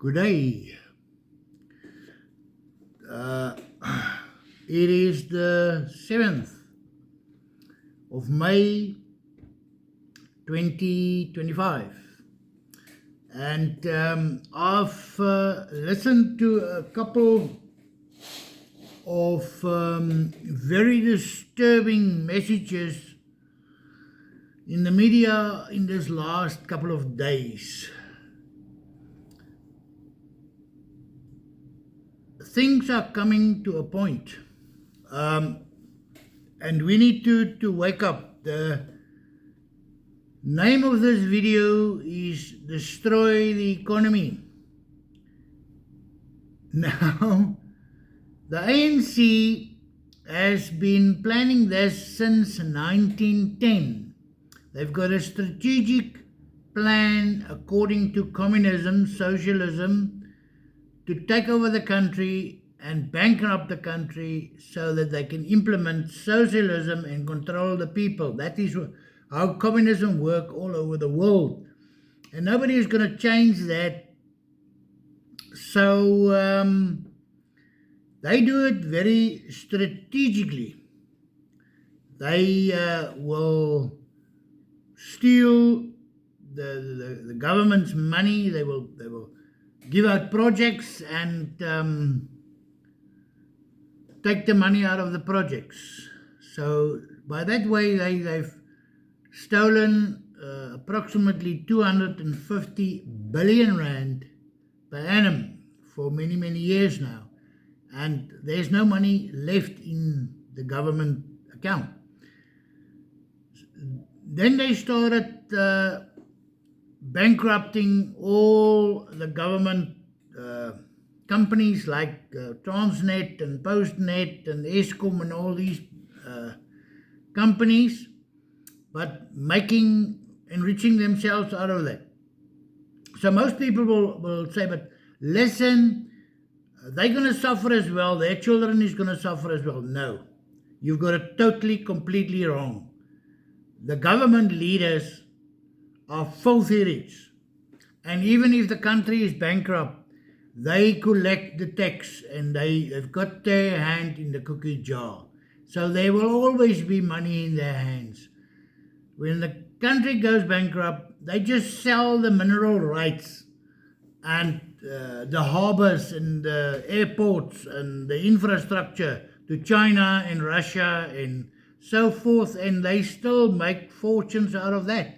Good day. Uh, it is the 7th of May 2025, and I've listened to a couple of very disturbing messages in the media in this last couple of days. Things are coming to a point, and we need to wake up. The name of this video is Destroy the Economy. Now, the ANC has been planning this since 1910. They've got a strategic plan according to communism, socialism, to take over the country and bankrupt the country so that they can implement socialism and control the people. That is how communism works all over the world. And nobody is going to change that. So they do it very strategically. They will steal the government's money. They will give out projects and take the money out of the projects. So by that way, they've stolen approximately 250 billion rand per annum for many, many years now. And there's no money left in the government account. Then they started bankrupting all the government companies like Transnet and Postnet and Eskom and all these companies, but enriching themselves out of that. So most people will say, but listen, they're going to suffer as well, their children is going to suffer as well. No, you've got it totally, completely wrong. The government leaders are filthy rich. And even if the country is bankrupt, they collect the tax and they've got their hand in the cookie jar. So there will always be money in their hands. When the country goes bankrupt, they just sell the mineral rights and the harbors and the airports and the infrastructure to China and Russia and so forth, and they still make fortunes out of that.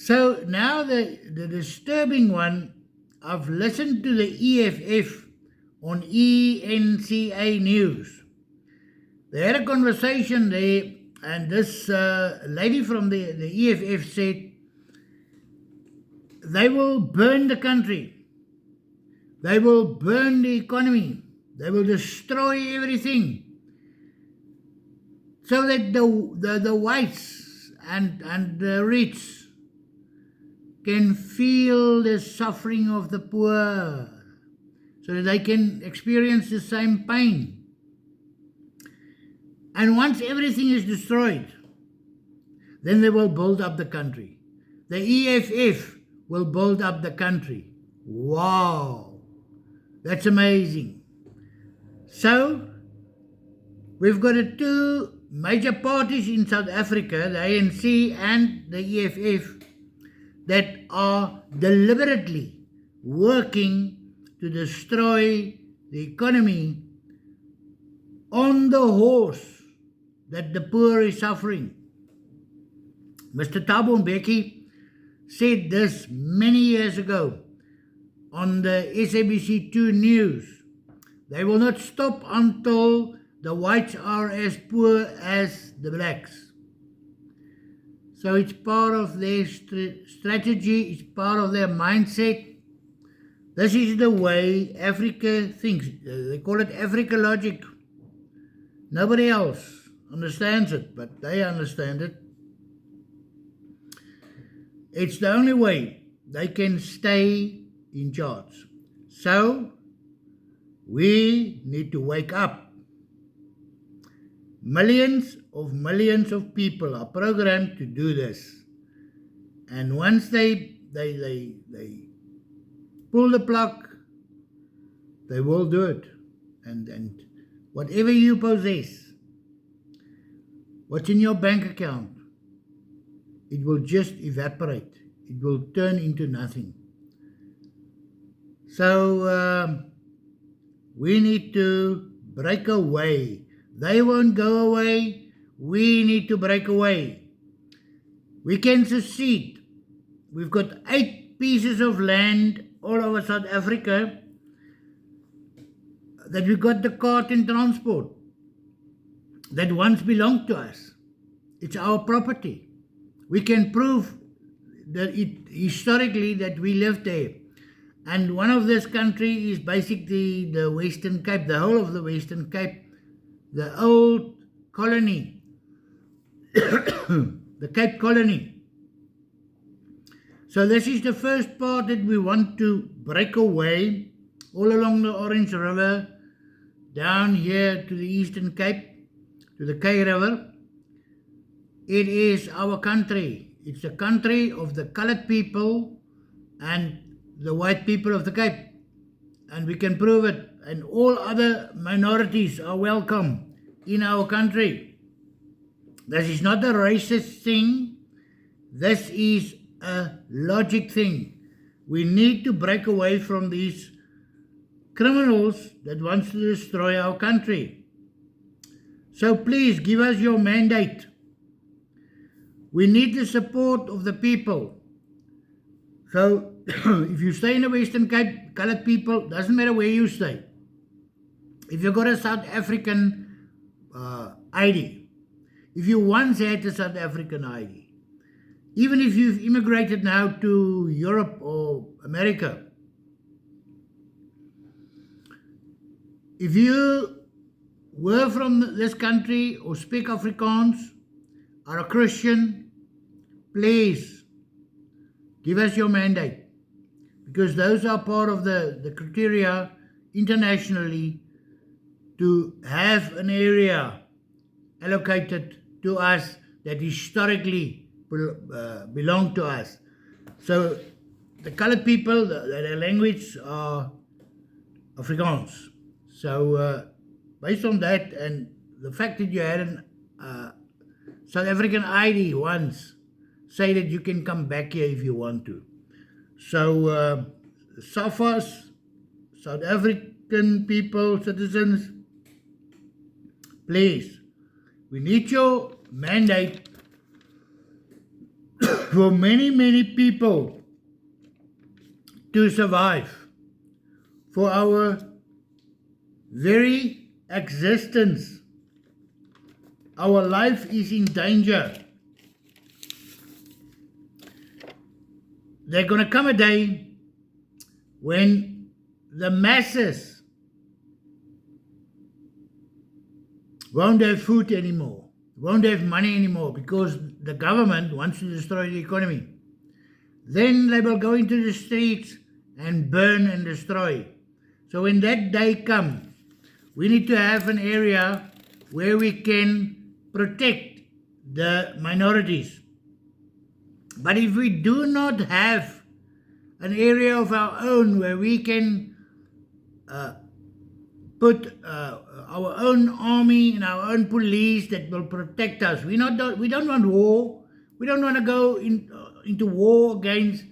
So now the disturbing one, I've listened to the EFF on ENCA News. They had a conversation there, and this lady from the EFF said they will burn the country. They will burn the economy. They will destroy everything. So that the whites and the rich can feel the suffering of the poor, so that they can experience the same pain. And once everything is destroyed, then they will build up the country. The EFF will build up the country. Wow, that's amazing. So we've got two major parties in South Africa, the ANC and the EFF, that are deliberately working to destroy the economy on the horse that the poor is suffering. Mr. Thabo Mbeki said this many years ago on the SABC2 News. They will not stop until the whites are as poor as the blacks. So it's part of their strategy, it's part of their mindset. This is the way Africa thinks. They call it Africa logic. Nobody else understands it, but they understand it. It's the only way they can stay in charge. So we need to wake up. Millions of people are programmed to do this. And once they pull the plug, they will do it. And whatever you possess, what's in your bank account, it will just evaporate. It will turn into nothing. So we need to break away. They won't go away. We need to break away. We can secede. We've got 8 pieces of land all over South Africa that we got the cart and transport that once belonged to us. It's our property. We can prove that historically that we lived there. And one of this country is basically the Western Cape, the whole of the Western Cape, the old colony, the Cape Colony. So this is the first part that we want to break away all along the Orange River, down here to the Eastern Cape, to the Kei River. It is our country. It's the country of the colored people and the white people of the Cape. And we can prove it. And all other minorities are welcome in our country. This is not a racist thing. This is a logic thing. We need to break away from these criminals that wants to destroy our country. So please give us your mandate. We need the support of the people. So if you stay in the Western Cape, colored people, doesn't matter where you stay. If you've got a South African ID, if you once had a South African ID, even if you've immigrated now to Europe or America, if you were from this country or speak Afrikaans, are a Christian, please give us your mandate, because those are part of the criteria internationally to have an area allocated to us that historically belong to us. So the colored people, their language are Afrikaans. So based on that and the fact that you had an South African ID once, say that you can come back here if you want to. So SAFAs, South African people, citizens, please, we need your mandate for many, many people to survive, for our very existence. Our life is in danger. There's going to come a day when the masses won't have food anymore, won't have money anymore, because the government wants to destroy the economy. Then they will go into the streets and burn and destroy. So when that day comes, we need to have an area where we can protect the minorities. But if we do not have an area of our own where we can put our own army and our own police that will protect us, we don't want war. We don't want to go into war against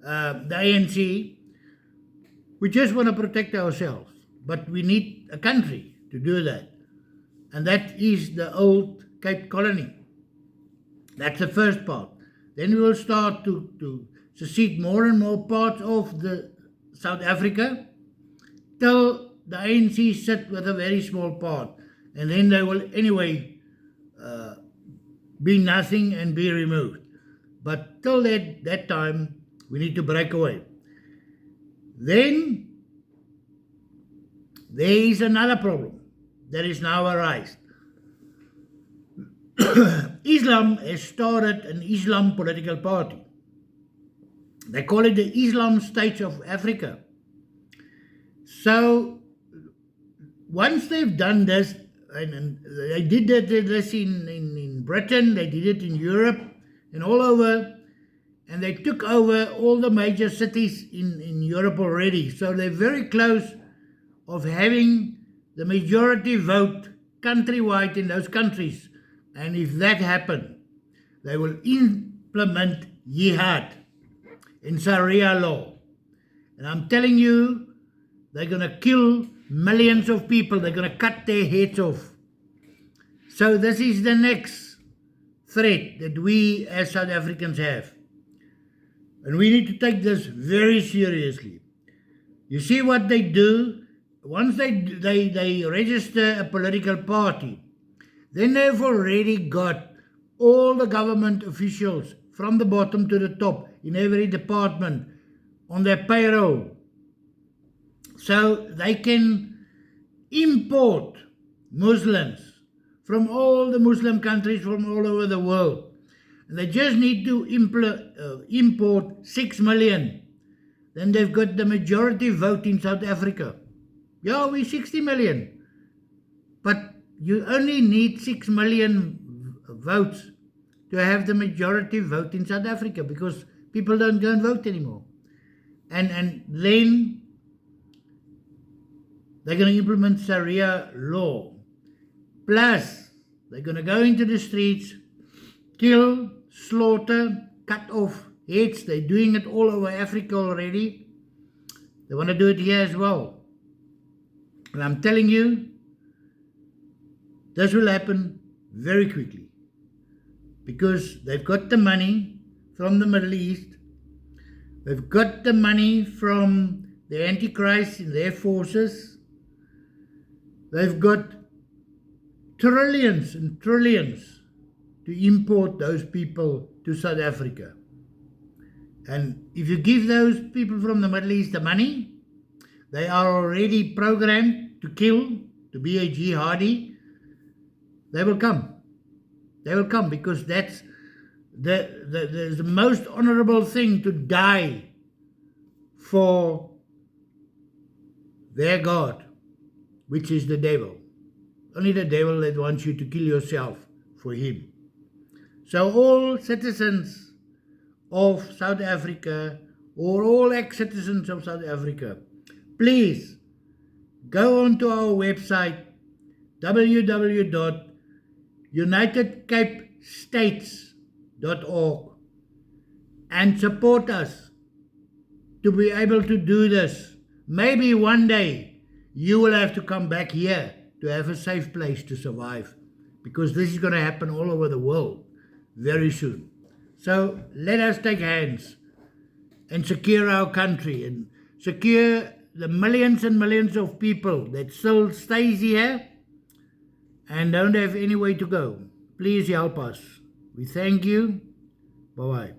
the ANC. We just want to protect ourselves. But we need a country to do that. And that is the old Cape Colony. That's the first part. Then we will start to secede more and more parts of the South Africa till the ANC sit with a very small part. And then they will anyway be nothing and be removed. But till that time, we need to break away. Then there is another problem that is now arised. Islam has started an Islam political party. They call it the Islam States of Africa. So once they've done this, and they did this in Britain, they did it in Europe and all over, and they took over all the major cities in Europe already. So they're very close of having the majority vote countrywide in those countries. And if that happens, they will implement jihad in Sharia law. And I'm telling you, they're going to kill millions of people. They're going to cut their heads off. So this is the next threat that we as South Africans have. And we need to take this very seriously. You see what they do? Once they register a political party, then they've already got all the government officials from the bottom to the top in every department on their payroll. So they can import Muslims from all the Muslim countries from all over the world. And they just need to import 6 million. Then they've got the majority vote in South Africa. Yeah, we're 60 million. But you only need 6 million votes to have the majority vote in South Africa, because people don't go and vote anymore. And then they're going to implement Sharia law. Plus, they're going to go into the streets, kill, slaughter, cut off heads. They're doing it all over Africa already. They want to do it here as well. And I'm telling you, this will happen very quickly, because they've got the money from the Middle East. They've got the money from the Antichrist in their forces. They've got trillions and trillions to import those people to South Africa. And if you give those people from the Middle East the money, they are already programmed to kill, to be a jihadi. They will come. They will come, because that's the most honorable thing, to die for their God, which is the devil. Only the devil that wants you to kill yourself for him. So all citizens of South Africa, or all ex-citizens of South Africa, please go onto our website, www.unitedcapestates.org, and support us to be able to do this. Maybe one day you will have to come back here to have a safe place to survive, because this is going to happen all over the world very soon. So let us take hands and secure our country, and secure the millions and millions of people that still stays here and don't have any way to go. Please help us. We thank you. Bye-bye.